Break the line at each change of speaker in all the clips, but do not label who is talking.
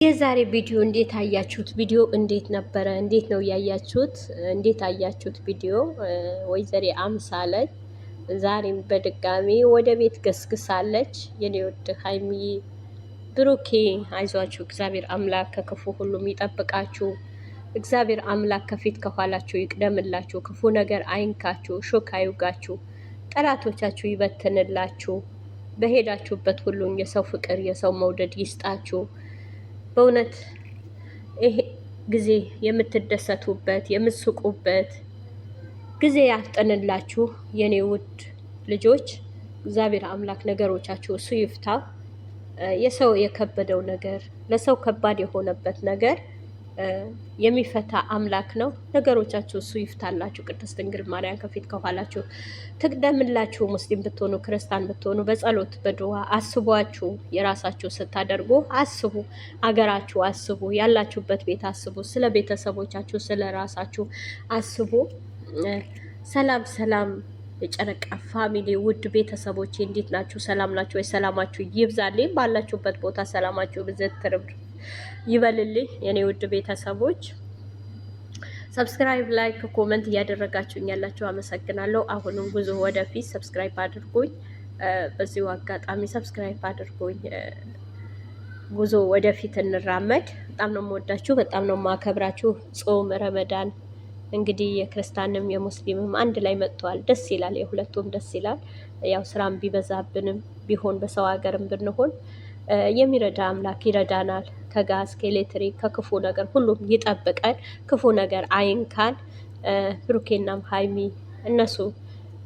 የዛሬ ቪዲዮ እንዴት አያችሁት? ቪዲዮ እንዴት ነበረ? እንዴት ነው ያያችሁት? እንዴት አያችሁት? ቪዲዮ ወይዘሪ አምሳለች ዛሬም በድጋሚ ወደ ቤት ገስግሳለች። የኔ ወድ ሀይሚ ብሩኬ አይዟችሁ፣ እግዚአብሔር አምላክ ከክፉ ሁሉም ይጠብቃችሁ። እግዚአብሔር አምላክ ከፊት ከኋላችሁ ይቅደምላችሁ፣ ክፉ ነገር አይንካችሁ፣ ሾክ አይውጋችሁ፣ ጠላቶቻችሁ ይበትንላችሁ። በሄዳችሁበት ሁሉም የሰው ፍቅር የሰው መውደድ ይስጣችሁ። በእውነት ይሄ ጊዜ የምትደሰቱበት የምትስቁበት ጊዜ ያፍጠንላችሁ የኔ ውድ ልጆች። እግዚአብሔር አምላክ ነገሮቻችሁ እሱ ይፍታ። የሰው የከበደው ነገር ለሰው ከባድ የሆነበት ነገር የሚፈታ አምላክ ነው። ነገሮቻችሁ እሱ ይፍታላችሁ። ቅድስት ድንግል ማርያም ከፊት ከኋላችሁ ትቅደምላችሁ። ሙስሊም ብትሆኑ ክርስቲያን ብትሆኑ በጸሎት በድዋ አስቧችሁ። የራሳችሁ ስታደርጉ አስቡ፣ አገራችሁ አስቡ፣ ያላችሁበት ቤት አስቡ፣ ስለ ቤተሰቦቻችሁ ስለ ራሳችሁ አስቡ። ሰላም ሰላም የጨረቃ ፋሚሊ ውድ ቤተሰቦቼ እንዴት ናችሁ? ሰላም ናችሁ ወይ? ሰላማችሁ ይብዛልኝ። ባላችሁበት ቦታ ሰላማችሁ ብዝት ትርፍ ይበልልኝ የኔ ውድ ቤተሰቦች። ሰብስክራይብ፣ ላይክ፣ ኮመንት እያደረጋችሁኝ ያላችሁ አመሰግናለሁ። አሁንም ጉዞ ወደፊት ሰብስክራይብ አድርጉኝ። በዚሁ አጋጣሚ ሰብስክራይብ አድርጉኝ። ጉዞ ወደፊት እንራመድ። በጣም ነው የምወዳችሁ፣ በጣም ነው የማከብራችሁ። ጾም ረመዳን እንግዲህ የክርስቲያንም የሙስሊምም አንድ ላይ መጥተዋል። ደስ ይላል፣ የሁለቱም ደስ ይላል። ያው ስራም ቢበዛብንም ቢሆን በሰው ሀገርም ብንሆን የሚረዳ አምላክ ይረዳናል። ከጋዝ ከኤሌክትሪክ ከክፉ ነገር ሁሉም ይጠብቀን፣ ክፉ ነገር አይንካን። ብሩኬናም ሀይሚ እነሱ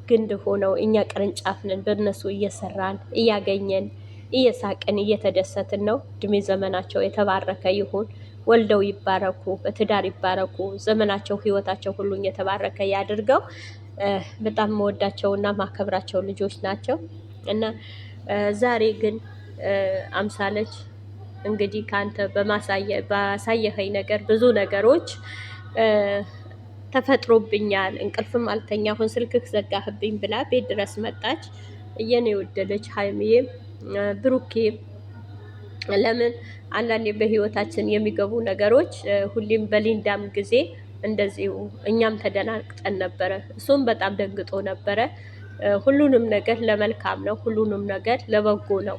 ግንድ ሆነው እኛ ቅርንጫፍ ነን። በእነሱ እየሰራን እያገኘን እየሳቅን እየተደሰትን ነው። እድሜ ዘመናቸው የተባረከ ይሁን። ወልደው ይባረኩ፣ በትዳር ይባረኩ። ዘመናቸው ህይወታቸው ሁሉን የተባረከ ያድርገው። በጣም መወዳቸውና ማከብራቸው ልጆች ናቸው እና ዛሬ ግን አምሳለች እንግዲህ ከአንተ ባሳየኸኝ ነገር ብዙ ነገሮች ተፈጥሮብኛል፣ እንቅልፍም አልተኛ፣ አሁን ስልክህ ዘጋህብኝ ብላ ቤት ድረስ መጣች። የኔ የወደደች ሀይሚዬም ብሩኬም ለምን አንዳንዴ በህይወታችን የሚገቡ ነገሮች ሁሌም በሊንዳም ጊዜ እንደዚሁ እኛም ተደናግጠን ነበረ። እሱም በጣም ደንግጦ ነበረ። ሁሉንም ነገር ለመልካም ነው፣ ሁሉንም ነገር ለበጎ ነው።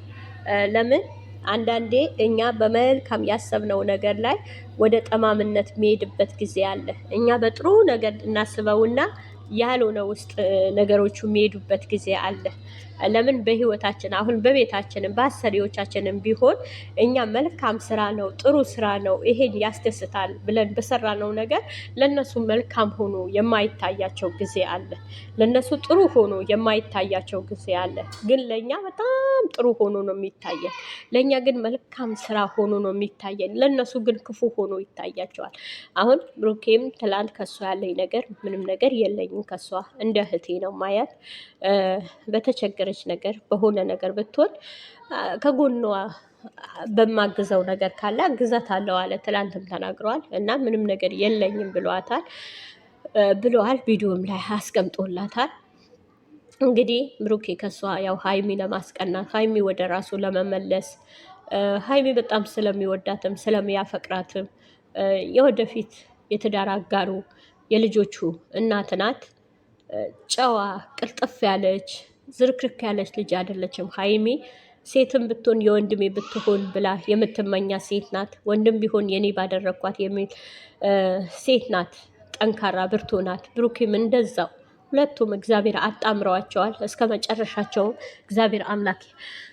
ለምን አንዳንዴ እኛ በመልካም ያሰብነው ነገር ላይ ወደ ጠማምነት የሚሄድበት ጊዜ አለ። እኛ በጥሩ ነገር እናስበውና ያልሆነ ውስጥ ነገሮቹ የሚሄዱበት ጊዜ አለ። ለምን በህይወታችን አሁን በቤታችንም በአሰሪዎቻችንም ቢሆን እኛ መልካም ስራ ነው ጥሩ ስራ ነው ይሄን ያስደስታል ብለን በሰራነው ነገር ለነሱ መልካም ሆኖ የማይታያቸው ጊዜ አለ። ለነሱ ጥሩ ሆኖ የማይታያቸው ጊዜ አለ። ግን ለኛ በጣም ጥሩ ሆኖ ነው የሚታየን። ለኛ ግን መልካም ስራ ሆኖ ነው የሚታየን። ለነሱ ግን ክፉ ሆኖ ይታያቸዋል። አሁን ብሩኬም ትላንት ከሷ ያለኝ ነገር ምንም ነገር የለኝም። ከሷ እንደ እህቴ ነው ማያት። በተቸገረች ነገር በሆነ ነገር ብትሆን ከጎኗ በማግዘው ነገር ካለ ግዛት አለው አለ። ትላንትም ተናግረዋል እና ምንም ነገር የለኝም ብለዋል። ቪዲዮም ላይ አስቀምጦላታል። እንግዲህ ብሩኬ ከሷ ያው ሀይሚ ለማስቀናት ሀይሚ ወደ ራሱ ለመመለስ ሀይሚ በጣም ስለሚወዳትም ስለሚያፈቅራትም የወደፊት የትዳር አጋሩ የልጆቹ እናት ናት። ጨዋ ቅልጥፍ ያለች ዝርክርክ ያለች ልጅ አይደለችም ሀይሚ። ሴትም ብትሆን የወንድሜ ብትሆን ብላ የምትመኛ ሴት ናት። ወንድም ቢሆን የኔ ባደረግኳት የሚል ሴት ናት። ጠንካራ ብርቱ ናት። ብሩኬም እንደዛው። ሁለቱም እግዚአብሔር አጣምረዋቸዋል። እስከ መጨረሻቸውም እግዚአብሔር አምላክ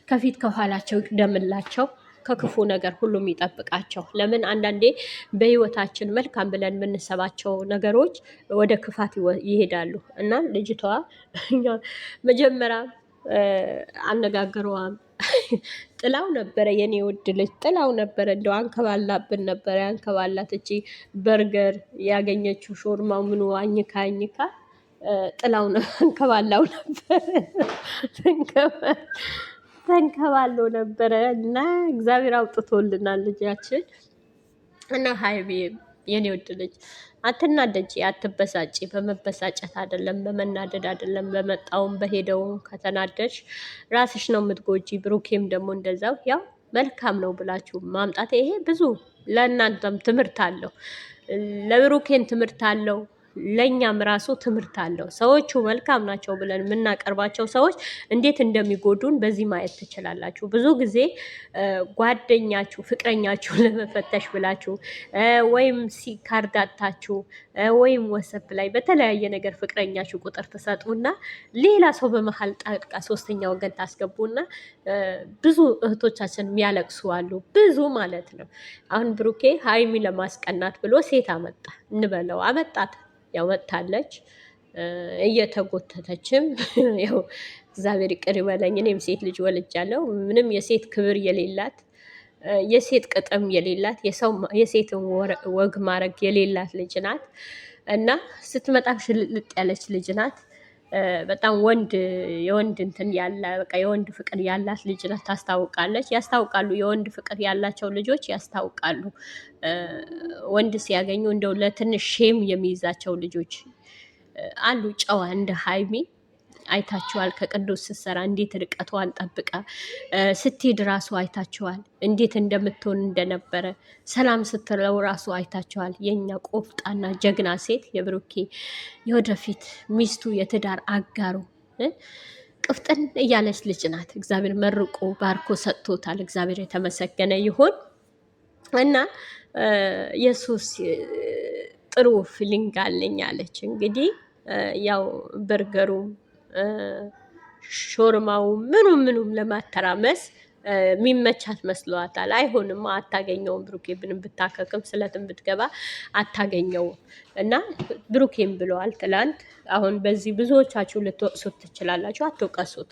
ከፊት ከኋላቸው ይቅደምላቸው፣ ከክፉ ነገር ሁሉም ይጠብቃቸው። ለምን አንዳንዴ በህይወታችን መልካም ብለን የምንሰባቸው ነገሮች ወደ ክፋት ይሄዳሉ እና ልጅቷ መጀመሪያ አነጋገሯም ጥላው ነበረ። የኔ ውድ ልጅ ጥላው ነበረ። እንደው አንከባላብን ነበረ ያንከባላት። እቺ በርገር ያገኘችው ሾርማው ምኑ አኝካ ጥላው ነው አንከባላው ነበር ተንከባሎ ነበረ እና እግዚአብሔር አውጥቶልናል ልጃችን እና ሀይቢ የኔ ውድ ልጅ አትናደጂ፣ አትበሳጪ። በመበሳጨት አይደለም በመናደድ አይደለም። በመጣውም በሄደውም ከተናደድሽ ራስሽ ነው የምትጎጂ። ብሩኬም ደግሞ እንደዛው ያው መልካም ነው ብላችሁ ማምጣት ይሄ ብዙ ለእናንተም ትምህርት አለው፣ ለብሩኬን ትምህርት አለው፣ ለእኛም ራሱ ትምህርት አለው። ሰዎቹ መልካም ናቸው ብለን የምናቀርባቸው ሰዎች እንዴት እንደሚጎዱን በዚህ ማየት ትችላላችሁ። ብዙ ጊዜ ጓደኛችሁ ፍቅረኛችሁ ለመፈተሽ ብላችሁ ወይም ሲካርዳታችሁ ወይም ወሰብ ላይ በተለያየ ነገር ፍቅረኛችሁ ቁጥር ትሰጡና ሌላ ሰው በመሀል ጣልቃ ሶስተኛ ወገን ታስገቡና ብዙ እህቶቻችን የሚያለቅሱ አሉ። ብዙ ማለት ነው። አሁን ብሩኬ ሀይሚ ለማስቀናት ብሎ ሴት አመጣ እንበለው፣ አመጣት፣ ያው መጥታለች እየተጎተተችም ያው እግዚአብሔር ይቅር ይበለኝ፣ እኔም ሴት ልጅ ወልጃለሁ። ምንም የሴት ክብር የሌላት የሴት ቅጥም የሌላት የሴትን ወግ ማድረግ የሌላት ልጅ ናት እና ስትመጣም ሽልጥ ያለች ልጅ ናት። በጣም የወንድ እንትን ያለ በቃ የወንድ ፍቅር ያላት ልጅ ናት። ታስታውቃለች፣ ያስታውቃሉ። የወንድ ፍቅር ያላቸው ልጆች ያስታውቃሉ። ወንድ ሲያገኙ እንደው ለትንሽ ሼም የሚይዛቸው ልጆች አሉ። ጨዋ እንደ ሀይሚ አይታችኋል። ከቅዱስ ስትሰራ እንዴት ርቀቷን ጠብቃ ስትሄድ ራሱ አይታችኋል። እንዴት እንደምትሆን እንደነበረ ሰላም ስትለው ራሱ አይታችኋል። የኛ ቆፍጣና ጀግና ሴት የብሩኬ የወደፊት ሚስቱ የትዳር አጋሩ ቅፍጥን እያለች ልጅ ናት። እግዚአብሔር መርቆ ባርኮ ሰጥቶታል። እግዚአብሔር የተመሰገነ ይሁን እና የሱስ ጥሩ ፊሊንግ አለኝ አለች። እንግዲህ ያው በርገሩም ሾርማው ምኑም ለማተራመስ የሚመቻት መስሏታል። አይሆንም፣ አታገኘውም። ብሩኬ ብንም ብታከክም ስለትም ብትገባ አታገኘውም። እና ብሩኬም ብለዋል ትላንት። አሁን በዚህ ብዙዎቻችሁ ልትወቅሱት ትችላላችሁ፣ አትወቀሱት።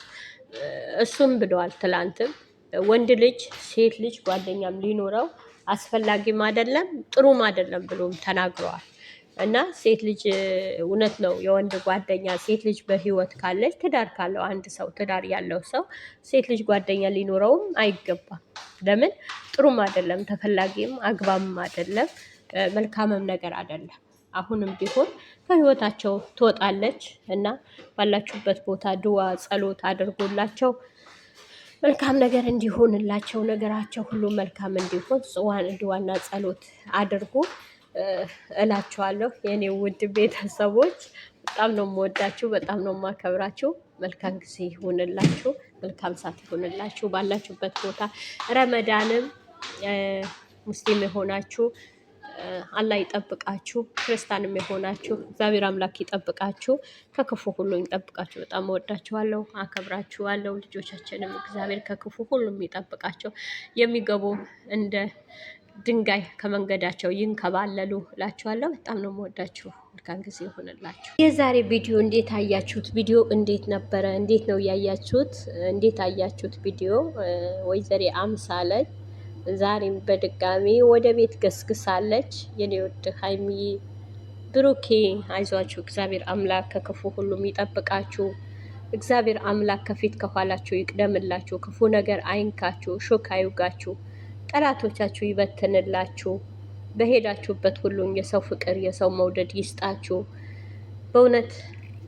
እሱም ብለዋል ትላንትም ወንድ ልጅ ሴት ልጅ ጓደኛም ሊኖረው አስፈላጊም አይደለም ጥሩም አይደለም ብሎም ተናግረዋል። እና ሴት ልጅ እውነት ነው የወንድ ጓደኛ ሴት ልጅ በህይወት ካለች ትዳር ካለው አንድ ሰው ትዳር ያለው ሰው ሴት ልጅ ጓደኛ ሊኖረውም አይገባም። ለምን ጥሩም አይደለም ተፈላጊም አግባብም አይደለም መልካምም ነገር አይደለም። አሁንም ቢሆን ከህይወታቸው ትወጣለች እና ባላችሁበት ቦታ ድዋ ጸሎት አድርጎላቸው መልካም ነገር እንዲሆንላቸው ነገራቸው ሁሉ መልካም እንዲሆን ድዋና ጸሎት አድርጉ እላችኋለሁ። የኔ ውድ ቤተሰቦች በጣም ነው የምወዳችሁ፣ በጣም ነው የማከብራችሁ። መልካም ጊዜ ይሆንላችሁ፣ መልካም ሰዓት ይሆንላችሁ ባላችሁበት ቦታ። ረመዳንም ሙስሊም የሆናችሁ አላህ ይጠብቃችሁ፣ ክርስቲያንም የሆናችሁ እግዚአብሔር አምላክ ይጠብቃችሁ፣ ከክፉ ሁሉ ይጠብቃችሁ። በጣም እወዳችኋለሁ፣ አከብራችኋለሁ። ልጆቻችንም እግዚአብሔር ከክፉ ሁሉ ይጠብቃቸው፣ የሚገቡ እንደ ድንጋይ ከመንገዳቸው ይንከባለሉ እላችኋለሁ። በጣም ነው የምወዳችሁ። መልካም ጊዜ ይሆንላችሁ። የዛሬ ቪዲዮ እንዴት አያችሁት? ቪዲዮ እንዴት ነበረ? እንዴት ነው ያያችሁት? እንዴት አያችሁት? ቪዲዮ ወይዘሮ አምሳለች ዛሬም በድጋሚ ወደ ቤት ገስግሳለች። የኔ ወድ ሀይሚ ብሩኬ አይዟችሁ፣ እግዚአብሔር አምላክ ከክፉ ሁሉም ይጠብቃችሁ። እግዚአብሔር አምላክ ከፊት ከኋላችሁ ይቅደምላችሁ፣ ክፉ ነገር አይንካችሁ፣ ሾክ አይውጋችሁ፣ ጠላቶቻችሁ ይበትንላችሁ። በሄዳችሁበት ሁሉም የሰው ፍቅር የሰው መውደድ ይስጣችሁ። በእውነት